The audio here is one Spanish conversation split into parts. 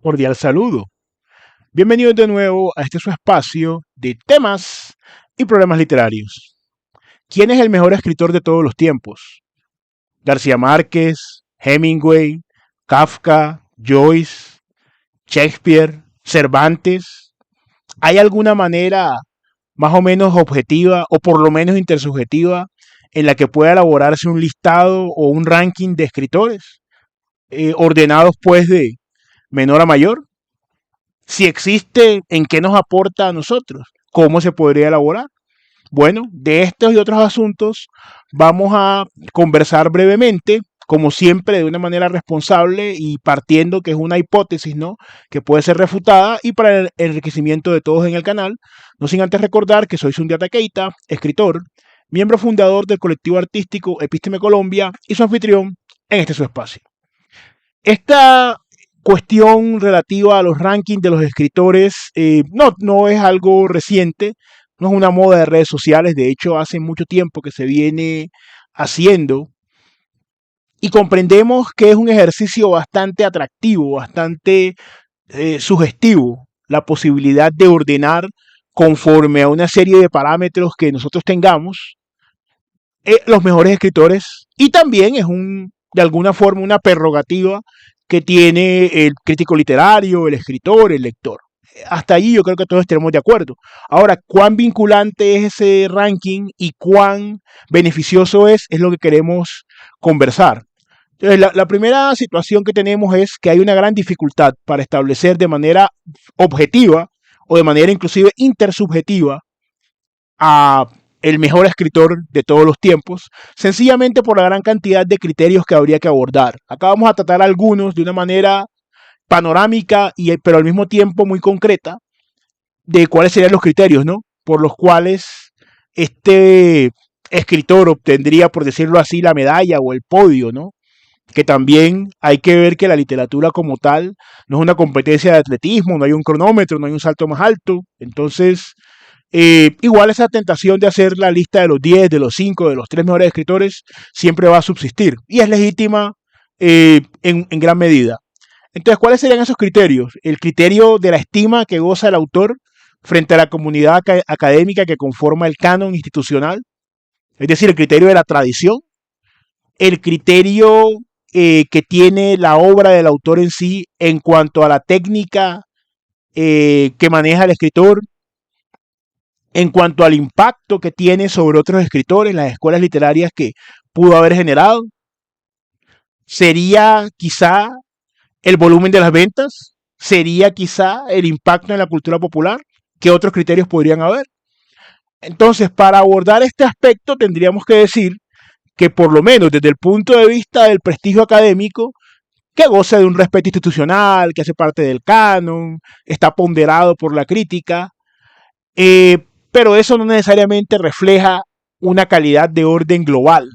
Cordial saludo. Bienvenidos de nuevo a este su espacio de temas y problemas literarios. ¿Quién es el mejor escritor de todos los tiempos? García Márquez, Hemingway, Kafka, Joyce, Shakespeare, Cervantes. ¿Hay alguna manera más o menos objetiva o por lo menos intersubjetiva en la que pueda elaborarse un listado o un ranking de escritores ordenados pues de menor a mayor? Si existe, ¿en qué nos aporta a nosotros? ¿Cómo se podría elaborar? Bueno, de estos y otros asuntos vamos a conversar brevemente, como siempre, de una manera responsable y partiendo que es una hipótesis, ¿no? Que puede ser refutada y para el enriquecimiento de todos en el canal, no sin antes recordar que soy Sundiata Keita, escritor, miembro fundador del colectivo artístico Epísteme Colombia y su anfitrión en este su espacio. Esta cuestión relativa a los rankings de los escritores no es algo reciente, no es una moda de redes sociales, de hecho hace mucho tiempo que se viene haciendo y comprendemos que es un ejercicio bastante atractivo, bastante sugestivo, la posibilidad de ordenar conforme a una serie de parámetros que nosotros tengamos los mejores escritores y también es de alguna forma una prerrogativa que tiene el crítico literario, el escritor, el lector. Hasta allí yo creo que todos estaremos de acuerdo. Ahora, cuán vinculante es ese ranking y cuán beneficioso es lo que queremos conversar. Entonces, la primera situación que tenemos es que hay una gran dificultad para establecer de manera objetiva o de manera inclusive intersubjetiva a el mejor escritor de todos los tiempos, sencillamente por la gran cantidad de criterios que habría que abordar. Acá vamos a tratar algunos de una manera panorámica, pero al mismo tiempo muy concreta, de cuáles serían los criterios, ¿no? Por los cuales este escritor obtendría, por decirlo así, la medalla o el podio, ¿no? Que también hay que ver que la literatura como tal no es una competencia de atletismo, no hay un cronómetro, no hay un salto más alto. Entonces, igual esa tentación de hacer la lista de los 10, de los 5, de los 3 mejores escritores siempre va a subsistir y es legítima en gran medida. Entonces, ¿cuáles serían esos criterios? El criterio de la estima que goza el autor frente a la comunidad académica que conforma el canon institucional, es decir, el criterio de la tradición, el criterio que tiene la obra del autor en sí en cuanto a la técnica que maneja el escritor, en cuanto al impacto que tiene sobre otros escritores, las escuelas literarias que pudo haber generado, sería quizá el volumen de las ventas, sería quizá el impacto en la cultura popular, ¿qué otros criterios podrían haber? Entonces, para abordar este aspecto tendríamos que decir que por lo menos desde el punto de vista del prestigio académico, que goza de un respeto institucional, que hace parte del canon, está ponderado por la crítica, pero eso no necesariamente refleja una calidad de orden global,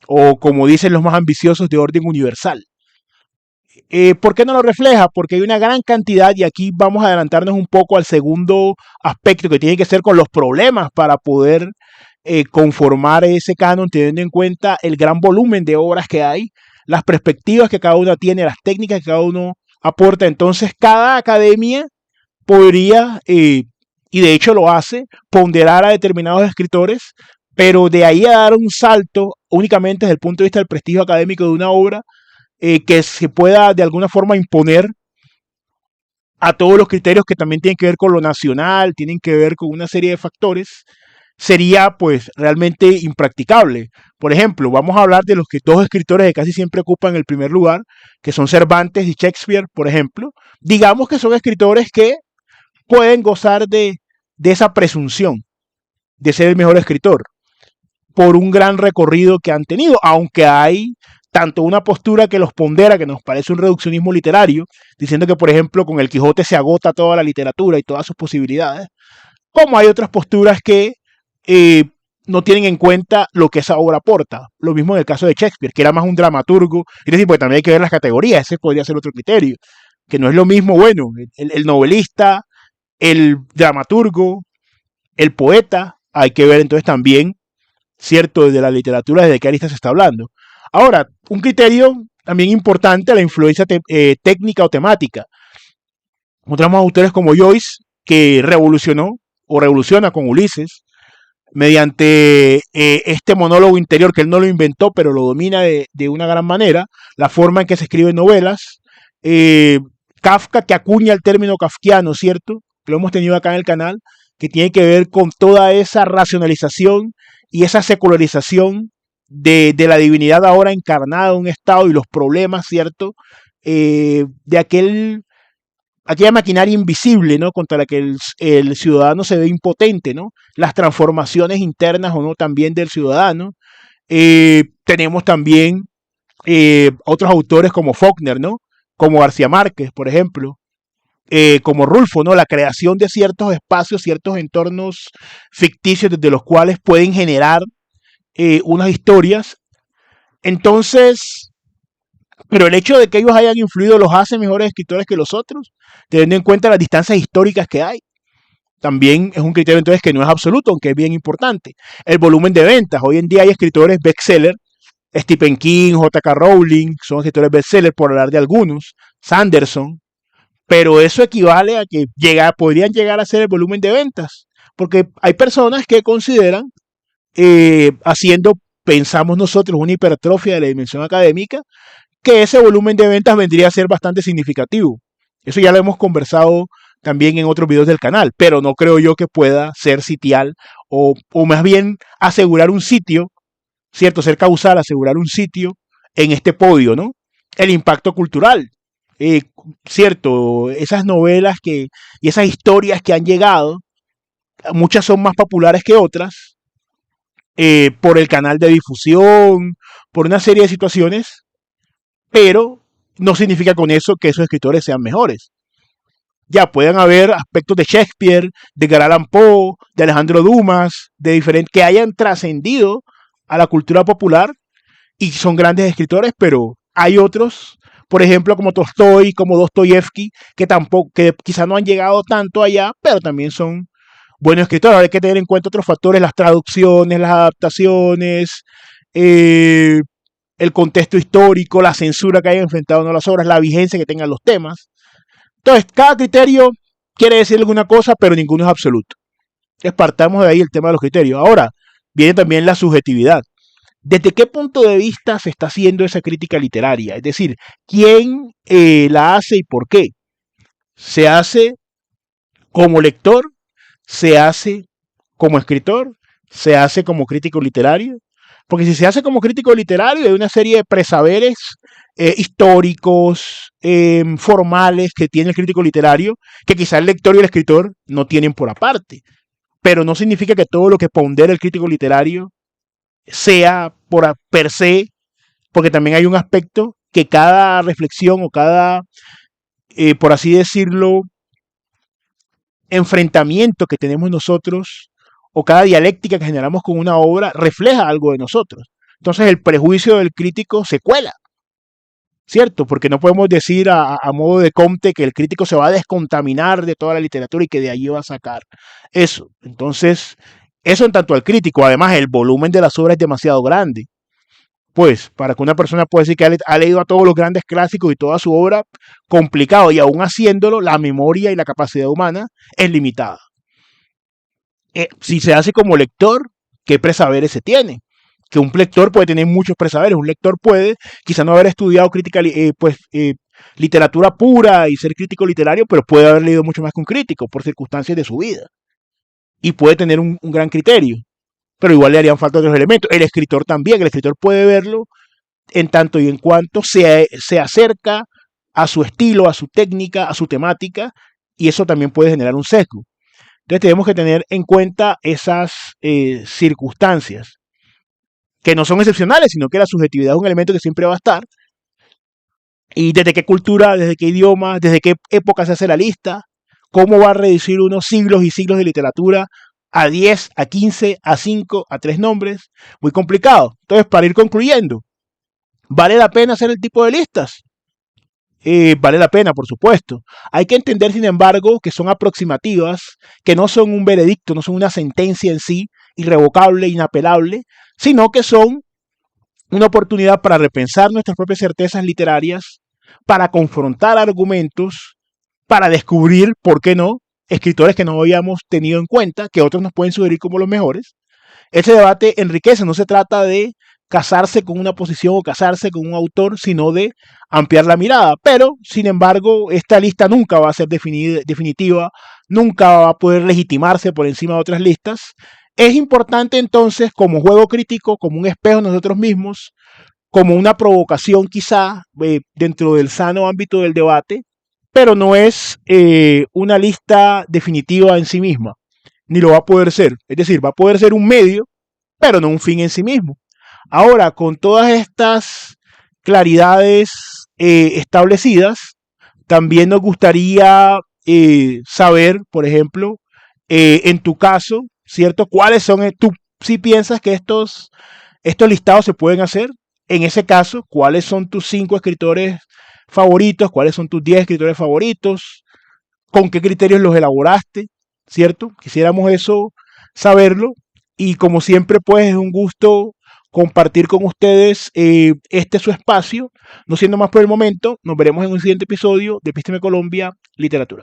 o como dicen los más ambiciosos, de orden universal. ¿Por qué no lo refleja? Porque hay una gran cantidad, y aquí vamos a adelantarnos un poco al segundo aspecto que tiene que ver con los problemas para poder conformar ese canon, teniendo en cuenta el gran volumen de obras que hay, las perspectivas que cada uno tiene, las técnicas que cada uno aporta. Entonces, cada academia podría, y de hecho lo hace, ponderar a determinados escritores, pero de ahí a dar un salto únicamente desde el punto de vista del prestigio académico de una obra, que se pueda de alguna forma imponer a todos los criterios que también tienen que ver con lo nacional, tienen que ver con una serie de factores, sería pues realmente impracticable. Por ejemplo, vamos a hablar de los que dos escritores que casi siempre ocupan el primer lugar, que son Cervantes y Shakespeare, por ejemplo. Digamos que son escritores que pueden gozar de esa presunción de ser el mejor escritor por un gran recorrido que han tenido, aunque hay tanto una postura que los pondera, que nos parece un reduccionismo literario, diciendo que, por ejemplo, con el Quijote se agota toda la literatura y todas sus posibilidades, como hay otras posturas que no tienen en cuenta lo que esa obra aporta. Lo mismo en el caso de Shakespeare, que era más un dramaturgo, es decir, pues también hay que ver las categorías, ese podría ser otro criterio, que no es lo mismo, bueno, el novelista, el dramaturgo, el poeta, hay que ver entonces también, cierto, desde la literatura, desde qué arista se está hablando. Ahora, un criterio también importante, la influencia técnica o temática. Encontramos autores como Joyce, que revolucionó o revoluciona con Ulises, mediante este monólogo interior que él no lo inventó, pero lo domina de una gran manera, la forma en que se escriben novelas. Eh, Kafka, que acuña el término kafkiano, ¿cierto? Que lo hemos tenido acá en el canal, que tiene que ver con toda esa racionalización y esa secularización de la divinidad ahora encarnada en un estado y los problemas, ¿cierto? De aquella maquinaria invisible, ¿no? Contra la que el ciudadano se ve impotente, ¿no? Las transformaciones internas o no también del ciudadano. Tenemos también otros autores como Faulkner, ¿no? Como García Márquez, por ejemplo, como Rulfo, ¿no? La creación de ciertos espacios, ciertos entornos ficticios desde los cuales pueden generar unas historias. Entonces, pero el hecho de que ellos hayan influido los hace mejores escritores que los otros, teniendo en cuenta las distancias históricas que hay. También es un criterio entonces que no es absoluto, aunque es bien importante. El volumen de ventas. Hoy en día hay escritores bestseller, Stephen King, J.K. Rowling, son escritores bestseller por hablar de algunos, Sanderson, pero eso equivale a que podrían llegar a ser el volumen de ventas, porque hay personas que consideran, haciendo, pensamos nosotros, una hipertrofia de la dimensión académica, que ese volumen de ventas vendría a ser bastante significativo. Eso ya lo hemos conversado también en otros videos del canal, pero no creo yo que pueda ser sitial o más bien asegurar un sitio, ¿cierto? Ser causal, asegurar un sitio en este podio, ¿no? El impacto cultural, eh, ¿cierto? Esas novelas y esas historias que han llegado, muchas son más populares que otras, por el canal de difusión, por una serie de situaciones, pero no significa con eso que esos escritores sean mejores. Ya pueden haber aspectos de Shakespeare, de Edgar Allan Poe, de Alejandro Dumas, de diferentes que hayan trascendido a la cultura popular y son grandes escritores, pero hay otros, por ejemplo, como Tolstoy, como Dostoyevsky, que tampoco, que quizá no han llegado tanto allá, pero también son buenos escritores. Ahora hay que tener en cuenta otros factores, las traducciones, las adaptaciones, eh, el contexto histórico, la censura que hayan enfrentado en las obras, la vigencia que tengan los temas. Entonces, cada criterio quiere decir alguna cosa, pero ninguno es absoluto. Entonces, partamos de ahí el tema de los criterios. Ahora, viene también la subjetividad. ¿Desde qué punto de vista se está haciendo esa crítica literaria? Es decir, ¿quién la hace y por qué? ¿Se hace como lector? ¿Se hace como escritor? ¿Se hace como crítico literario? Porque si se hace como crítico literario, hay una serie de presaberes históricos, formales que tiene el crítico literario, que quizá el lector y el escritor no tienen por aparte. Pero no significa que todo lo que pondera el crítico literario sea por per se, porque también hay un aspecto que cada reflexión o cada, por así decirlo, enfrentamiento que tenemos nosotros o cada dialéctica que generamos con una obra refleja algo de nosotros. Entonces el prejuicio del crítico se cuela, ¿cierto? Porque no podemos decir a modo de Comte que el crítico se va a descontaminar de toda la literatura y que de allí va a sacar eso. Entonces, eso en tanto al crítico. Además, el volumen de las obras es demasiado grande. Pues, para que una persona pueda decir que ha leído a todos los grandes clásicos y toda su obra, complicado. Y aún haciéndolo, la memoria y la capacidad humana es limitada. Si se hace como lector, ¿qué presaberes se tiene? Que un lector puede tener muchos presaberes. Un lector puede quizá no haber estudiado crítica, literatura pura y ser crítico literario, pero puede haber leído mucho más que un crítico por circunstancias de su vida. Y puede tener un gran criterio. Pero igual le harían falta otros elementos. El escritor también. El escritor puede verlo en tanto y en cuanto se acerca a su estilo, a su técnica, a su temática, y eso también puede generar un sesgo. Entonces tenemos que tener en cuenta esas circunstancias, que no son excepcionales, sino que la subjetividad es un elemento que siempre va a estar. Y desde qué cultura, desde qué idioma, desde qué época se hace la lista, cómo va a reducir unos siglos y siglos de literatura a 10, a 15, a 5, a 3 nombres. Muy complicado. Entonces, para ir concluyendo, ¿vale la pena hacer el tipo de listas? Vale la pena, por supuesto. Hay que entender, sin embargo, que son aproximativas, que no son un veredicto, no son una sentencia en sí, irrevocable, inapelable, sino que son una oportunidad para repensar nuestras propias certezas literarias, para confrontar argumentos para descubrir, ¿por qué no?, escritores que no habíamos tenido en cuenta, que otros nos pueden sugerir como los mejores. Ese debate enriquece, no se trata de casarse con una posición o casarse con un autor, sino de ampliar la mirada. Pero, sin embargo, esta lista nunca va a ser definitiva, nunca va a poder legitimarse por encima de otras listas. Es importante entonces, como juego crítico, como un espejo de nosotros mismos, como una provocación quizá dentro del sano ámbito del debate, pero no es una lista definitiva en sí misma, ni lo va a poder ser. Es decir, va a poder ser un medio, pero no un fin en sí mismo. Ahora, con todas estas claridades establecidas, también nos gustaría saber, por ejemplo, en tu caso, ¿cierto? ¿Cuáles son, tú si piensas que estos listados se pueden hacer? En ese caso, ¿cuáles son tus 5 escritores favoritos? ¿Cuáles son tus 10 escritores favoritos? ¿Con qué criterios los elaboraste? ¿Cierto? Quisiéramos eso saberlo. Y como siempre, pues es un gusto compartir con ustedes este su espacio. No siendo más por el momento, nos veremos en un siguiente episodio de Epísteme Colombia Literatura.